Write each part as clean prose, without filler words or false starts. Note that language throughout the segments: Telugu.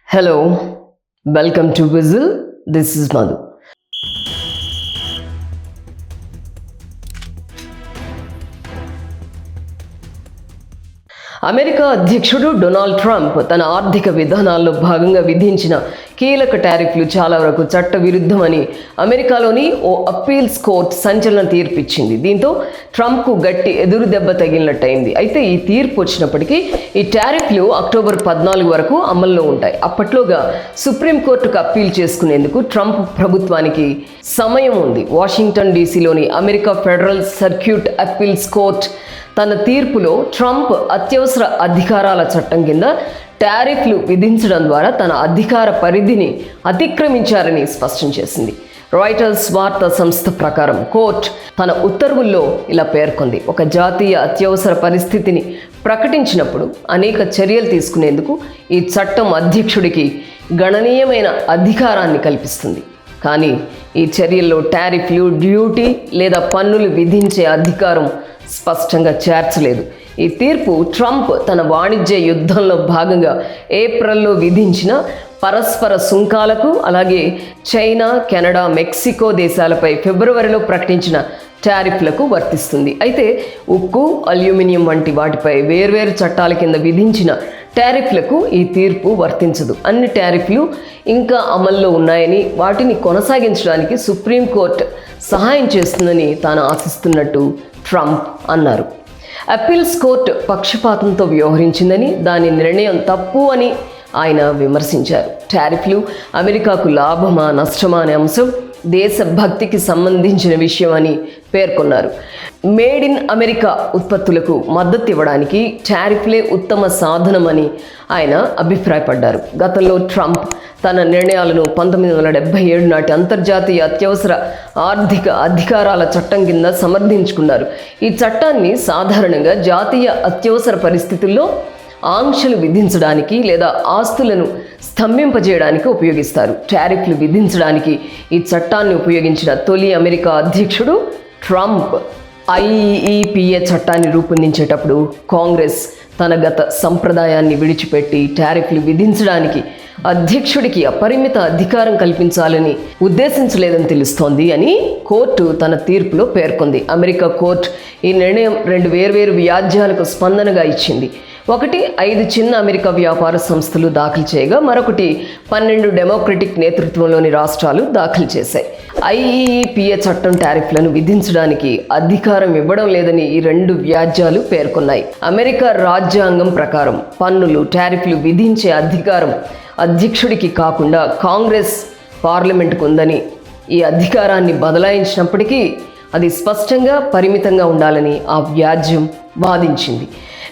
Hello, welcome to Whistle. This is Madhu. America అధ్యక్షుడు డొనాల్డ్ ట్రంప్ తన ఆర్థిక విధానాల్లో భాగంగా విధించిన కీలక టారిఫ్లు చాలా వరకు చట్ట విరుద్ధమని అమెరికాలోని ఓ అప్పీల్స్ కోర్టు సంచలన తీర్పు ఇచ్చింది. దీంతో ట్రంప్కు గట్టి ఎదురు దెబ్బ తగిలినట్టయింది. అయితే ఈ తీర్పు వచ్చినప్పటికీ ఈ టారిఫ్లు అక్టోబర్ 14 వరకు అమల్లో ఉంటాయి. అప్పట్లోగా సుప్రీంకోర్టుకు అప్పీల్ చేసుకునేందుకు ట్రంప్ ప్రభుత్వానికి సమయం ఉంది. వాషింగ్టన్ డీసీలోని America federal circuit appeals court తన తీర్పులో ట్రంప్ అత్యవసర అధికారాల చట్టం కింద టారిఫ్లు విధించడం ద్వారా తన అధికార పరిధిని అతిక్రమించారని స్పష్టం చేసింది. రాయిటర్స్ వార్తా సంస్థ ప్రకారం కోర్టు తన ఉత్తర్వుల్లో ఇలా పేర్కొంది. ఒక జాతీయ అత్యవసర పరిస్థితిని ప్రకటించినప్పుడు అనేక చర్యలు తీసుకునేందుకు ఈ చట్టం అధ్యక్షుడికి గణనీయమైన అధికారాన్ని కల్పిస్తుంది. కానీ ఈ చర్యల్లో టారిఫ్లు, డ్యూటీ లేదా పన్నులు విధించే అధికారం స్పష్టంగా చేర్చలేదు. ఈ తీర్పు ట్రంప్ తన వాణిజ్య యుద్ధంలో భాగంగా ఏప్రిల్లో విధించిన పరస్పర సుంకాలకు, అలాగే చైనా, కెనడా, మెక్సికో దేశాలపై ఫిబ్రవరిలో ప్రకటించిన టారిఫ్లకు వర్తిస్తుంది. అయితే ఉక్కు, అల్యూమినియం వంటి వాటిపై వేర్వేరు చట్టాల కింద విధించిన టారిఫ్లకు ఈ తీర్పు వర్తించదు. అన్ని టారిఫ్లు ఇంకా అమల్లో ఉన్నాయని, వాటిని కొనసాగించడానికి సుప్రీంకోర్టు సహాయం చేస్తుందని తాను ఆశిస్తున్నట్టు ట్రంప్ అన్నారు. అప్పీల్స్ కోర్టు పక్షపాతంతో వ్యవహరించిందని, దాని నిర్ణయం తప్పు అని ఆయన విమర్శించారు. టారిఫ్లు అమెరికాకు లాభమా నష్టమా అనే అంశం దేశభక్తికి సంబంధించిన విషయం అని పేర్కొన్నారు. మేడ్ ఇన్ అమెరికా ఉత్పత్తులకు మద్దతు ఇవ్వడానికి టారిఫ్లే ఉత్తమ సాధనమని ఆయన అభిప్రాయపడ్డారు. గతంలో ట్రంప్ తన నిర్ణయాలను 1977 నాటి అంతర్జాతీయ అత్యవసర ఆర్థిక అధికారాల చట్టం కింద సమర్థించుకున్నారు. ఈ చట్టాన్ని సాధారణంగా జాతీయ అత్యవసర పరిస్థితుల్లో ఆంక్షలు విధించడానికి లేదా ఆస్తులను స్తంభింపజేయడానికి ఉపయోగిస్తారు. టారిఫ్లు విధించడానికి ఈ చట్టాన్ని ఉపయోగించిన తొలి అమెరికా అధ్యక్షుడు ట్రంప్. IEEPA చట్టాన్ని రూపొందించేటప్పుడు కాంగ్రెస్ తన గత సంప్రదాయాన్ని విడిచిపెట్టి టారిఫ్లు విధించడానికి అధ్యక్షుడికి అపరిమిత అధికారం కల్పించాలని ఉద్దేశించలేదని తెలుస్తోంది అని కోర్టు తన తీర్పులో పేర్కొంది. అమెరికా కోర్టు ఈ నిర్ణయం 2 వేర్వేరు వ్యాజ్యాలకు స్పందనగా ఇచ్చింది. ఒకటి 5 చిన్న అమెరికా వ్యాపార సంస్థలు దాఖలు చేయగా, మరొకటి 12 డెమోక్రటిక్ నేతృత్వంలోని రాష్ట్రాలు దాఖలు చేశాయి. IEEPA చట్టం టారిఫ్లను విధించడానికి అధికారం ఇవ్వడం లేదని ఈ 2 వ్యాజ్యాలు పేర్కొన్నాయి. అమెరికా రాజ్యాంగం ప్రకారం పన్నులు, టారిఫ్లు విధించే అధికారం అధ్యక్షుడికి కాకుండా కాంగ్రెస్, పార్లమెంటుకు ఉందని, ఈ అధికారాన్ని బదలాయించినప్పటికీ అది స్పష్టంగా పరిమితంగా ఉండాలని ఆ వ్యాజ్యం వాదించింది.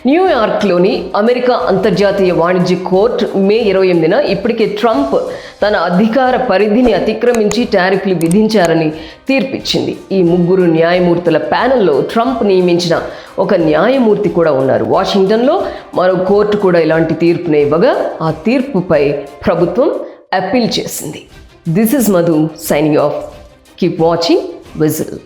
న్యూయార్క్లోని అమెరికా అంతర్జాతీయ వాణిజ్య కోర్టు మే 28న ఇప్పటికే ట్రంప్ తన అధికార పరిధిని అతిక్రమించి టారిఫ్లు విధించారని తీర్పిచ్చింది. ఈ 3 న్యాయమూర్తుల ప్యానెల్లో ట్రంప్ నియమించిన ఒక న్యాయమూర్తి కూడా ఉన్నారు. వాషింగ్టన్లో మరో కోర్టు కూడా ఇలాంటి తీర్పునే ఇవ్వగా, ఆ తీర్పుపై ప్రభుత్వం అప్పీల్ చేసింది. This is Madhu signing off. Keep watching Whistle.